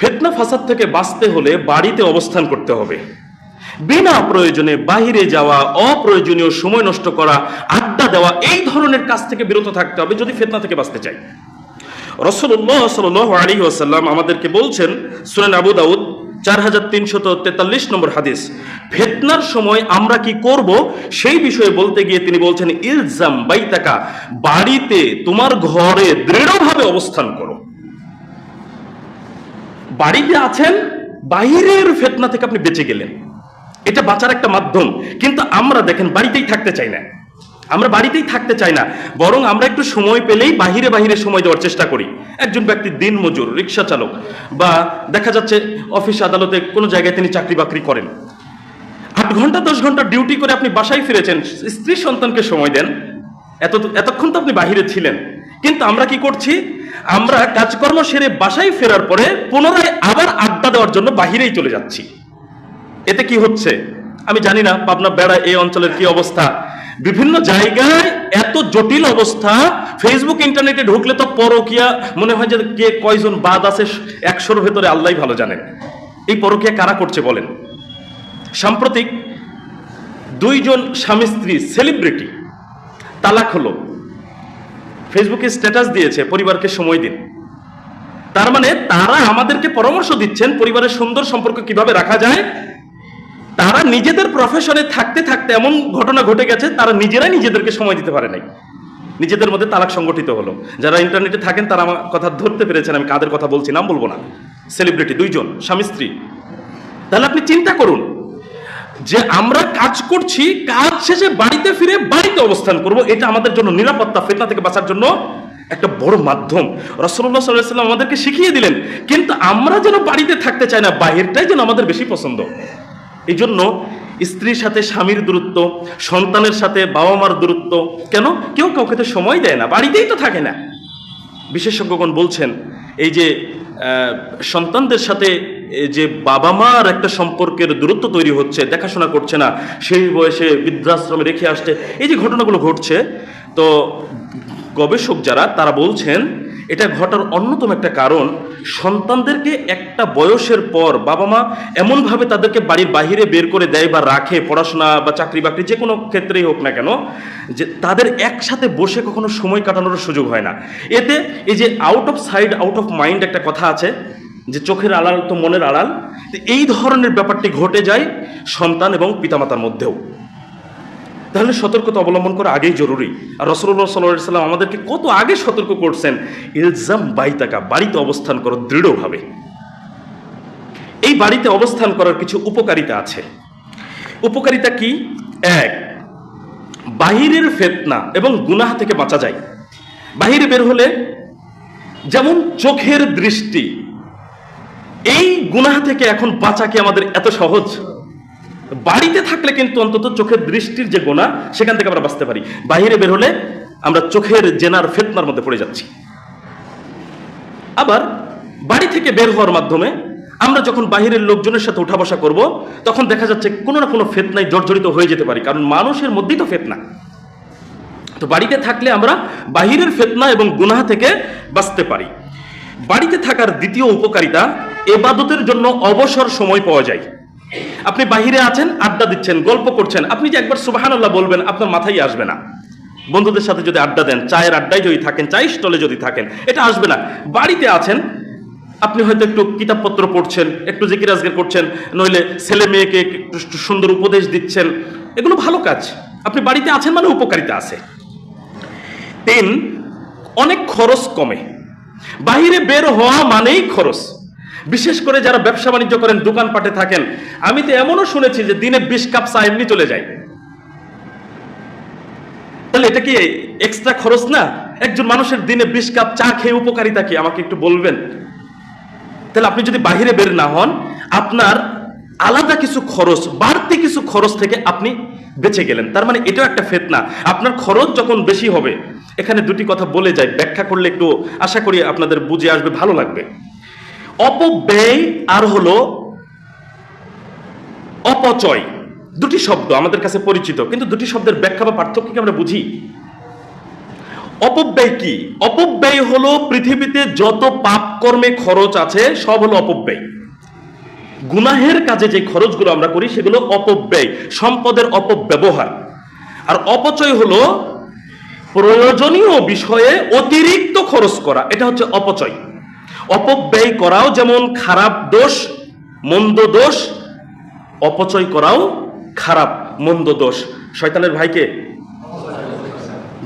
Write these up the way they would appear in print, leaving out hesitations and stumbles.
ফিতনা ফাসাদ থেকে বাঁচতে হলে বাড়িতে অবস্থান করতে হবে। বিনা প্রয়োজনে বাহিরে যাওয়া, অপ্রয়োজনীয় সময় নষ্ট করা, আড্ডা দেওয়া, এই ধরনের কাজ থেকে বিরত থাকতে হবে যদি ফিতনা থেকে বাঁচতে চাই। রাসূলুল্লাহ সাল্লাল্লাহু আলাইহি ওয়াসাল্লাম আমাদেরকে বলছেন, সুনান আবু দাউদ 4343 নম্বর হাদিস, ফিতনার সময় আমরা কি করব সেই বিষয়ে বলতে গিয়ে তিনি বলছেন, ইলজাম বাইতাকা, বাড়িতে তোমার ঘরে দৃঢ়ভাবে অবস্থান করো। বাড়িতে আছেন, বাহিরের ফিতনা থেকে আপনি বেঁচে গেলেন, এটা বাঁচার একটা মাধ্যম। কিন্তু আমরা দেখেন বাড়িতেই থাকতে চাই না, আমরা বাড়িতেই থাকতে চাই না, বরং আমরা একটু সময় পেলেই বাহিরে বাহিরে সময় দেওয়ার চেষ্টা করি। একজন ব্যক্তি দিন মজুর, রিক্সা চালক, বা দেখা যাচ্ছে অফিস আদালতে কোনো জায়গায় তিনি চাকরি বাকরি করেন, 8 ঘন্টা 10 ঘন্টা ডিউটি করে আপনি বাসায় ফিরেছেন, স্ত্রী সন্তানকে সময় দেন, এতক্ষণ তো আপনি বাহিরে ছিলেন। কিন্তু আমরা কি করছি, আমরা কাজকর্ম সেরে বাসায় ফেরার পরে পুনরায় আবার আড্ডা দেওয়ার জন্য বাহিরেই চলে যাচ্ছি। এতে কি হচ্ছে আমি জানি না, পাবনা বেড়া এই অঞ্চলের কি অবস্থা, বিভিন্ন জায়গায় এত জটিল অবস্থা। ফেসবুক ইন্টারনেটে ঢুকলে তো পরকিয়া মনে হয় যে কে কয়জন বাদ আছে 100-র ভেতরে আল্লাহই ভালো জানেন। এই পরকিয়া কারা করছে বলেন? সাম্প্রতিক 2 জন স্বামী স্ত্রী সেলিব্রিটি তালাক হলো, ফেসবুকে স্ট্যাটাস দিয়েছে, পরিবারকে সময় দিন। তার মানে তারা আমাদেরকে পরামর্শ দিচ্ছেন পরিবারের সুন্দর সম্পর্ক কিভাবে রাখা যায়। তারা নিজেদের প্রফেশনে থাকতে থাকতে এমন ঘটনা ঘটে গেছে, তারা নিজেরাই নিজেদেরকে সময় দিতে পারে নাই, নিজেদের মধ্যে তালাক সংগঠিত হলো। যারা ইন্টারনেটে থাকেন তারা আমার কথা ধরতে পেরেছেন আমি কাদের কথা বলছি, নাম বলবো না। সেলিব্রিটি 2 জন স্বামী স্ত্রী। তাহলে আপনি চিন্তা করুন যে আমরা কাজ করছি, কাজ শেষে বাড়িতে ফিরে বাড়িতে অবস্থান করব, এটা আমাদের জন্য নিরাপত্তা, ফিতনা থেকে বাঁচার জন্য একটা বড় মাধ্যম। রাসূলুল্লাহ সাল্লাল্লাহু আলাইহি ওয়াসাল্লাম আমাদেরকে শিখিয়ে দিলেন। কিন্তু আমরা যেন বাড়িতে থাকতে চাই না, বাহিরটাই যেন আমাদের বেশি পছন্দ। এই জন্য স্ত্রীর সাথে স্বামীর দূরত্ব, সন্তানের সাথে বাবা মার দূরত্ব। কেন? কেউ কাউকে তো সময় দেয় না, বাড়িতেই তো থাকে না। বিশেষজ্ঞগণ বলছেন এই যে সন্তানদের সাথে যে বাবা মার একটা সম্পর্কের দূরত্ব তৈরি হচ্ছে, দেখাশোনা করছে না, সেই বয়সে বৃদ্ধাশ্রমে রেখে আসছে, এই যে ঘটনাগুলো ঘটছে, তো গবেষক যারা তারা বলছেন এটা ঘটার অন্যতম একটা কারণ, সন্তানদেরকে একটা বয়সের পর বাবা মা এমনভাবে তাদেরকে বাড়ির বাহিরে বের করে দেয় বা রাখে, পড়াশোনা বা চাকরি বাকরি যে কোনো ক্ষেত্রেই হোক না কেন, যে তাদের একসাথে বসে কখনো সময় কাটানোর সুযোগ হয় না। এতে এই যে out of side out of mind একটা কথা আছে, যে চোখের আড়াল তো মনের আড়াল, এই ধরনের ব্যাপারটি ঘটে যায় সন্তান এবং পিতামাতার মধ্যেও। তাহলে সতর্কতা অবলম্বন করা আগেই জরুরি। আর রাসূলুল্লাহ সাল্লাল্লাহু আলাইহি ওয়াসাল্লাম আমাদেরকে কত আগে সতর্ক করছেন, ইলজাম বাইতাকা, বাড়িতে অবস্থান করো দৃঢ়ভাবে। এই বাড়িতে অবস্থান করার কিছু উপকারিতা আছে। উপকারিতা কি? 1, বাহিরের ফিতনা এবং গুনাহ থেকে বাঁচা যায়। বাহিরে বের হলে যেমন চোখের দৃষ্টি, এই গুনাহ থেকে এখন বাঁচা কি আমাদের এত সহজ? বাড়িতে থাকলে কিন্তু অন্তত চোখের দৃষ্টির যে গুনাহ, সেখান থেকে আমরা বাঁচতে পারি। বাহিরে বের হলে আমরা চোখের জেনার ফিতনার মধ্যে পড়ে যাচ্ছি। আবার বাড়ি থেকে বের হওয়ার মাধ্যমে আমরা যখন বাহিরের লোকজনের সাথে উঠা বসা করব, তখন দেখা যাচ্ছে কোনো না কোনো ফিতনায় জর্জরিত হয়ে যেতে পারি, কারণ মানুষের মধ্যেই তো ফিতনা। তো বাড়িতে থাকলে আমরা বাহিরের ফিতনা এবং গুনাহ থেকে বাঁচতে পারি। বাড়িতে থাকার দ্বিতীয় উপকারিতা, ইবাদতের জন্য অবসর সময় পাওয়া যায়। আপনি বাহিরে আছেন, আড্ডা দিচ্ছেন, গল্প করছেন, আপনি যে একবার সুবহানাল্লাহ বলবেন আপনার মাথায় আসবে না। বন্ধুদের সাথে যদি আড্ডা দেন, চায়ের আড্ডায় যদি থাকেন, চায়ের স্টলে যদি থাকেন, এটা আসবে না। বাড়িতে আছেন, আপনি হয়তো একটু কিতাবপত্র পড়ছেন, একটু জিকির আজকার করছেন, নইলে ছেলে মেয়েকে একটু সুন্দর উপদেশ দিচ্ছেন, এগুলো ভালো কাজ। আপনি বাড়িতে আছেন মানে উপকারিতা আছে। 3, অনেক খরচ কমে। বাহিরে বের হওয়া মানেই খরচ। বিশেষ করে যারা ব্যবসা বাণিজ্য করেন, দোকানপাটে থাকেন, আমি তো এমনও শুনেছি যে দিনে 20 কাপ চা এমনি চলে যায়। তাহলে এটা কি এক্সট্রা খরচ না? একজন মানুষের দিনে 20 কাপ চা খেয়ে উপকারিতা কি আমাকে একটু বলবেন? তাহলে আপনি যদি বাহিরে বের না হন, আপনার আলাদা কিছু খরচ, বাড়তি কিছু খরচ থেকে আপনি বেঁচে গেলেন। তার মানে এটাও একটা ফিতনা। আপনার খরচ যখন বেশি হবে, এখানে 2টি কথা বলে যায়, ব্যাখ্যা করলে একটু আশা করি আপনাদের বুঝে আসবে, ভালো লাগবে। অপব্যয় আর হলো অপচয়, 2টি শব্দ আমাদের কাছে পরিচিত, কিন্তু 2টি শব্দের ব্যাখ্যা বা পার্থক্য কি আমরা বুঝি? অপব্যয় কি? অপব্যয় হলো পৃথিবীতে যত পাপ কর্মে খরচ আছে সব হলো অপব্যয়। গুনাহের কাজে যে খরচগুলো আমরা করি সেগুলো অপব্যয়, সম্পদের অপব্যবহার। আর অপচয় হলো প্রয়োজনীয় বিষয়ে অতিরিক্ত খরচ করা, এটা হচ্ছে অপচয়। অপব্যয় করাও যেমন খারাপ দোষ, মন্দ দোষ, অপচয় করাও খারাপ মন্দ দোষ। শয়তানের ভাইকে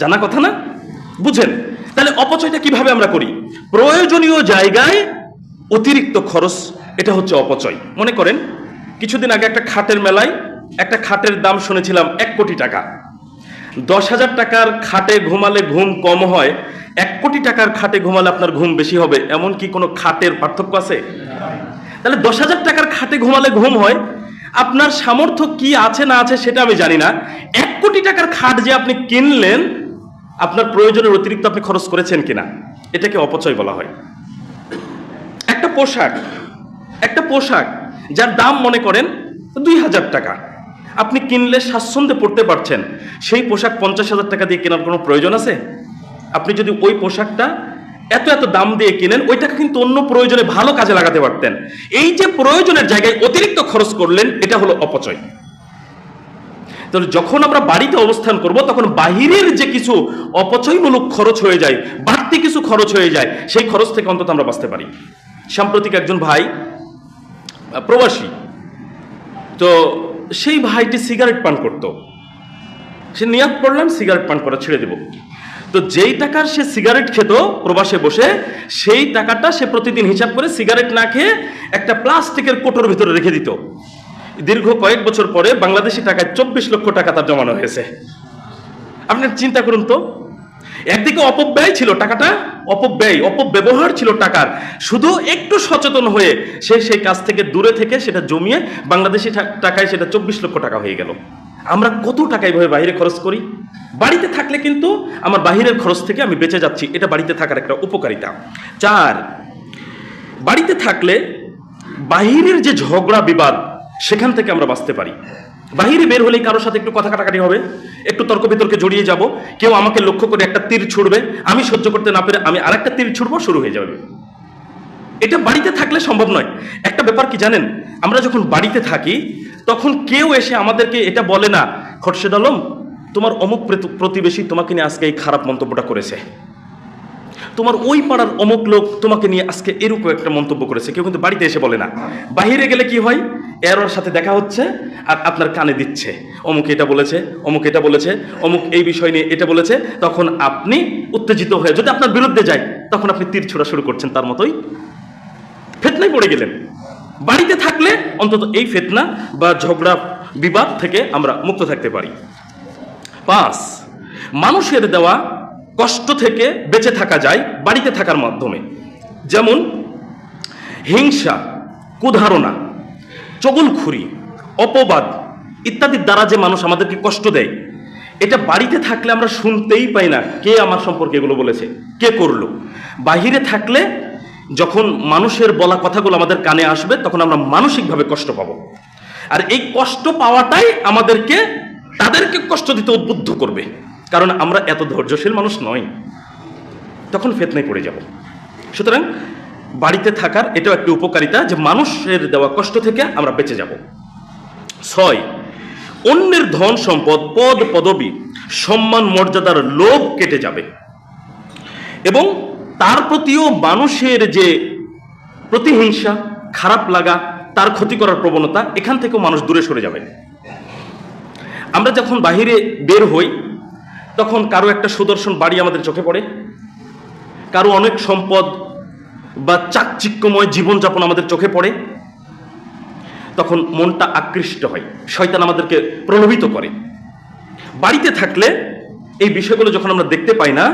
জানা কথা না? বুঝেন? তাহলে অপচয়টা কিভাবে আমরা করি? প্রয়োজনীয় জায়গায় অতিরিক্ত খরচ, এটা হচ্ছে অপচয়। মনে করেন কিছুদিন আগে একটা খাটের মেলায় একটা খাটের দাম শুনেছিলাম 1 কোটি টাকা। 10,000 টাকার খাটে ঘুমালে ঘুম কম হয়, 1 কোটি টাকার খাটে ঘুমালে আপনার ঘুম বেশি হবে, এমন কি কোনো খাটের পার্থক্য আছে? তাহলে 10,000 টাকার খাটে ঘুমালে ঘুম হয়, আপনার সামর্থ্য কি আছে না আছে সেটা আমি জানি না, 1 কোটি টাকার খাট যে আপনি কিনলেন, আপনার প্রয়োজনের অতিরিক্ত আপনি খরচ করেছেন কিনা, এটাকে অপচয় বলা হয়। একটা পোশাক যার দাম মনে করেন 2,000 টাকা, আপনি কিনলে স্বাচ্ছন্দ্যে পড়তে পারছেন, সেই পোশাক 50,000 টাকা দিয়ে কেনার কোনো প্রয়োজন আছে? আপনি যদি ওই পোশাকটা এত এত দাম দিয়ে কিনেন, ওই টাকা কিন্তু অন্য প্রয়োজনে ভালো কাজে লাগাতে পারতেন। এই যে প্রয়োজনের জায়গায় অতিরিক্ত খরচ করলেন, এটা হলো অপচয়। তাহলে যখন আমরা বাড়িতে অবস্থান করব, তখন বাহিরের যে কিছু অপচয়মূলক খরচ হয়ে যায়, বাড়তি কিছু খরচ হয়ে যায়, সেই খরচ থেকে অন্তত আমরা বাঁচতে পারি। সাম্প্রতিক একজন ভাই প্রবাসী, তো সেই ভাইটি সিগারেট পান করত। সে নিয়াত করলেন সিগারেট পান করা ছেড়ে দেব। তো যেই টাকার সে সিগারেট খেত প্রবাসে বসে, সেই টাকাটা সে প্রতিদিন হিসাব করে সিগারেট না খেয়ে একটা প্লাস্টিকের কোটোর ভিতরে রেখে দিত। দীর্ঘ কয়েক বছর পরে বাংলাদেশি টাকায় 24 লক্ষ টাকা তার জমানো হয়েছে। আপনি চিন্তা করুন তো, একদিকে অপব্যয় ছিল টাকাটা, অপব্যবহার ছিল টাকার, শুধু একটু সচেতন হয়ে সে সেই কাজ থেকে দূরে থেকে সেটা জমিয়ে বাংলাদেশি টাকায় সেটা 24 লক্ষ টাকা হয়ে গেল। আমরা কত টাকা এইভাবে বাইরে খরচ করি? বাড়িতে থাকলে কিন্তু আমার বাহিরের খরচ থেকে আমি বেঁচে যাচ্ছি, এটা বাড়িতে থাকার একটা উপকারিতা। 4, বাড়িতে থাকলে বাহিরের যে ঝগড়া বিবাদ, সেখান থেকে আমরা বাঁচতে পারি। বাহিরে বের হলেই কারোর সাথে একটু কথা কাটাকাটি হবে, একটু তর্ক বিতর্কে জড়িয়ে যাব, কেউ আমাকে লক্ষ্য করে একটা তীর ছুড়বে, আমি সহ্য করতে না পেরে আমি আরেকটা তীর ছুড়বো, শুরু হয়ে যাবে। এটা বাড়িতে থাকলে সম্ভব নয়। একটা ব্যাপার কি জানেন, আমরা যখন বাড়িতে থাকি তখন কেউ এসে আমাদেরকে এটা বলে না, খোরশেদ আলম তোমার অমুক প্রতিবেশী তোমাকে নিয়ে আজকে এই খারাপ মন্তব্যটা করেছে, তোমার ওই পাড়ার অমুক লোক তোমাকে নিয়ে আজকে এরকম একটা মন্তব্য করেছে। কেউ কিন্তু বাড়িতে এসে বলে না। বাহিরে গেলে কি হয়, এর সাথে দেখা হচ্ছে আর আপনার কানে দিচ্ছে, অমুক এটা বলেছে, অমুক এটা বলেছে, অমুক এই বিষয় নিয়ে এটা বলেছে, তখন আপনি উত্তেজিত হয়ে যদি আপনার বিরুদ্ধে যায়, তখন আপনি তীর ছোড়া শুরু করছেন, তার মতোই ফিতনায় পড়ে গেলেন। বাড়িতে থাকলে অন্তত এই ফিতনা বা ঝগড়া বিবাদ থেকে আমরা মুক্ত থাকতে পারি। 5, মানুষের দেওয়া কষ্ট থেকে বেঁচে থাকা যায় বাড়িতে থাকার মাধ্যমে। যেমন হিংসা, কুধারণা, চগলখুরি, অপবাদ ইত্যাদির দ্বারা যে মানুষ আমাদেরকে কষ্ট দেয়, এটা বাড়িতে থাকলে আমরা শুনতেই পাই না কে আমার সম্পর্কে এগুলো বলেছে, কে করলো। বাহিরে থাকলে যখন মানুষের বলা কথাগুলো আমাদের কানে আসবে, তখন আমরা মানসিকভাবে কষ্ট পাবো। আর এই কষ্ট পাওয়াটাই আমাদেরকে তাদেরকে কষ্ট দিতে উদ্বুদ্ধ করবে, কারণ আমরা এত ধৈর্যশীল মানুষ নই, তখন ফিতনায় পড়ে যাব। সুতরাং বাড়িতে থাকার এটাও একটি উপকারিতা যে মানুষের দেওয়া কষ্ট থেকে আমরা বেঁচে যাব। 6, অন্যের ধন সম্পদ, পদ পদবী, সম্মান মর্যাদার লোভ কেটে যাবে এবং তার প্রতিও মানুষের যে প্রতিহিংসা, খারাপ লাগা, তার ক্ষতি করার প্রবণতা, এখান থেকেও মানুষ দূরে সরে যাবে। আমরা যখন বাহিরে বের হই, তখন কারো একটা সুদর্শন বাড়ি আমাদের চোখে পড়ে, কারো অনেক সম্পদ বা চাকচিক্যময় জীবনযাপন আমাদের চোখে পড়ে, তখন মনটা আকৃষ্ট হয়, শয়তান আমাদেরকে প্রলোভিত করে। বাড়িতে থাকলে এই বিষয়গুলো যখন আমরা দেখতে পাই না,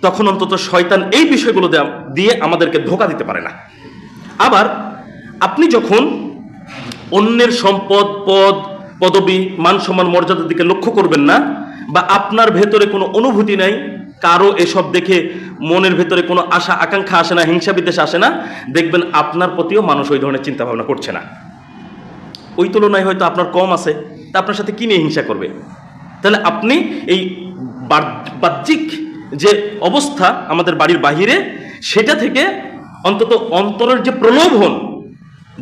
তখন অন্তত শয়তান এই বিষয়গুলো দিয়ে আমাদেরকে ধোঁকা দিতে পারে না। আবার আপনি যখন অন্যের সম্পদ, পদ পদবী, মান সম্মান, মর্যাদার দিকে লক্ষ্য করবেন না, বা আপনার ভেতরে কোনো অনুভূতি নাই, কারো এসব দেখে মনের ভেতরে কোনো আশা আকাঙ্ক্ষা আসে না, হিংসা বিদ্বেষ আসে না, দেখবেন আপনার প্রতিও মানুষ ওই ধরনের চিন্তা ভাবনা করছে না। ওই তুলনায় হয়তো আপনার কম আছে, তা আপনার সাথে কি নিয়ে হিংসা করবে? তাহলে আপনি এই বাহ্যিক যে অবস্থা আমাদের বাড়ির বাহিরে, সেটা থেকে অন্তত অন্তরের যে প্রলোভন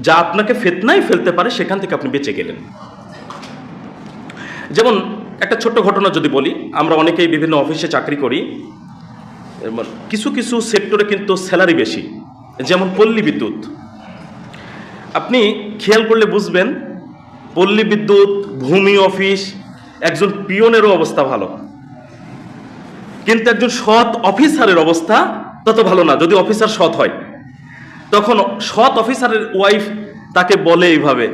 যা আপনাকে ফিতনায় ফেলতে পারে, সেখান থেকে আপনি বেঁচে গেলেন। যেমন একটা ছোট্ট ঘটনা যদি বলি, আমরা অনেকেই বিভিন্ন অফিসে চাকরি করি, কিছু কিছু সেক্টরে কিন্তু স্যালারি বেশি, যেমন পল্লী বিদ্যুৎ। আপনি খেয়াল করলে বুঝবেন, পল্লী বিদ্যুৎ, ভূমি অফিস, একজন পিয়নেরও অবস্থা ভালো, কিন্তু একজন সৎ অফিসারের অবস্থা তত ভালো না। যদি অফিসার সৎ হয়, তখন সৎ অফিসারের ওয়াইফ তাকে বলে এইভাবে,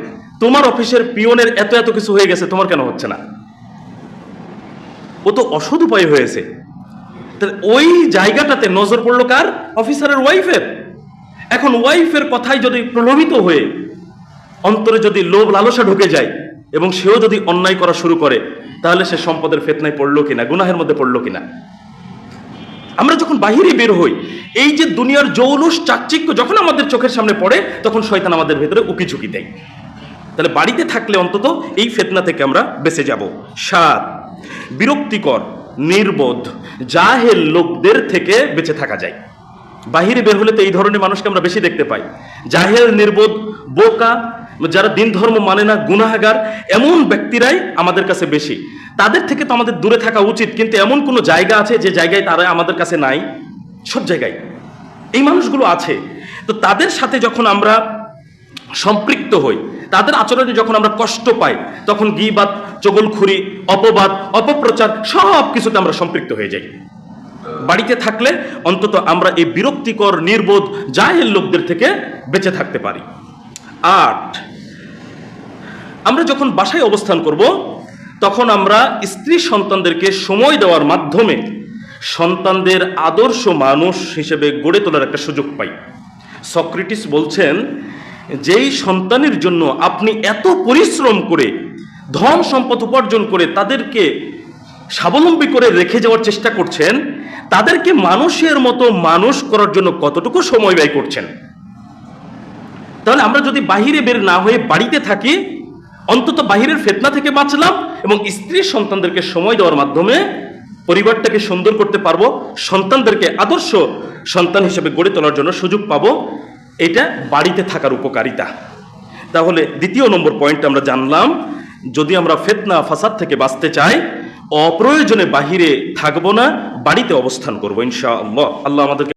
তোমার অফিসের পিয়নের এত এত কিছু হয়ে গেছে, তোমার কেন হচ্ছে না? ও তো অসৎ উপায় হয়েছে। ওই জায়গাটাতে নজর পড়লো কার? অফিসারের ওয়াইফের। এখন ওয়াইফের কথাই যদি প্রলোভিত হয়ে অন্তরে যদি লোভ লালসা ঢুকে যায় এবং সেও যদি অন্যায় করা শুরু করে, তাহলে সে সম্পদের ফিতনায় পড়লো কিনা, গুনাহের মধ্যে পড়লো কিনা। আমরা যখন বাহিরে বের হই, এই যে দুনিয়ার জৌলুস চাকচিক্য যখন আমাদের চোখের সামনে পড়ে, তখন শয়তান আমাদের ভেতরে উকি ঝুঁকি দেয়। তাহলে বাড়িতে থাকলে অন্তত এই ফিতনা থেকে আমরা বেঁচে যাব। 7, বিরক্তিকর, নির্বোধ, জাহেল লোকদের থেকে বেঁচে থাকা যায়। বাহিরে বের হলে তো এই ধরনের মানুষকে আমরা বেশি দেখতে পাই, জাহেল, নির্বোধ, বোকা, যারা দিন ধর্ম মানে না, গুনাহগার, এমন ব্যক্তিরাই আমাদের কাছে বেশি। তাদের থেকে তো আমাদের দূরে থাকা উচিত, কিন্তু এমন কোনো জায়গা আছে যে জায়গায় তারা আমাদের কাছে নাই? সব জায়গায় এই মানুষগুলো আছে। তো তাদের সাথে যখন আমরা সম্পৃক্ত হই, তাদের আচরণে যখন আমরা কষ্ট পাই, তখন গীবাত, চগলখুরি, অপবাদ, অপপ্রচার সব কিছুতে আমরা সম্পৃক্ত হয়ে যাই। বাড়িতে থাকলে অন্তত আমরা এই বিরক্তিকর, নির্বোধ, জাহেল লোকদের থেকে বেঁচে থাকতে পারি। 8, আমরা যখন বাসায় অবস্থান করব, তখন আমরা স্ত্রী সন্তানদেরকে সময় দেওয়ার মাধ্যমে সন্তানদের আদর্শ মানুষ হিসেবে গড়ে তোলার একটা সুযোগ পাই। সক্রেটিস বলছেন, যেই সন্তানের জন্য আপনি এত পরিশ্রম করে ধন সম্পদ উপার্জন করে তাদেরকে স্বাবলম্বী করে রেখে যাওয়ার চেষ্টা করছেন, তাদেরকে মানুষের মতো মানুষ করার জন্য কতটুকু সময় ব্যয় করছেন। তাহলে আমরা যদি বাহিরে বের না হয়ে বাড়িতে থাকি, অন্তত বাহিরের ফিতনা থেকে বাঁচলাম এবং স্ত্রী সন্তানদেরকে সময় দেওয়ার মাধ্যমে পরিবারটাকে সুন্দর করতে পারবো, সন্তানদেরকে আদর্শ সন্তান হিসেবে গড়ে তোলার জন্য সুযোগ পাবো। এটা বাড়িতে থাকার উপকারিতা। তাহলে দ্বিতীয় নম্বর পয়েন্ট আমরা জানলাম, যদি আমরা ফিতনা ফাসাদ থেকে বাঁচতে চাই, অপ্রয়োজনে বাহিরে থাকবো না, বাড়িতে অবস্থান করবো ইনশাআল্লাহ। আল্লাহ আমাদেরকে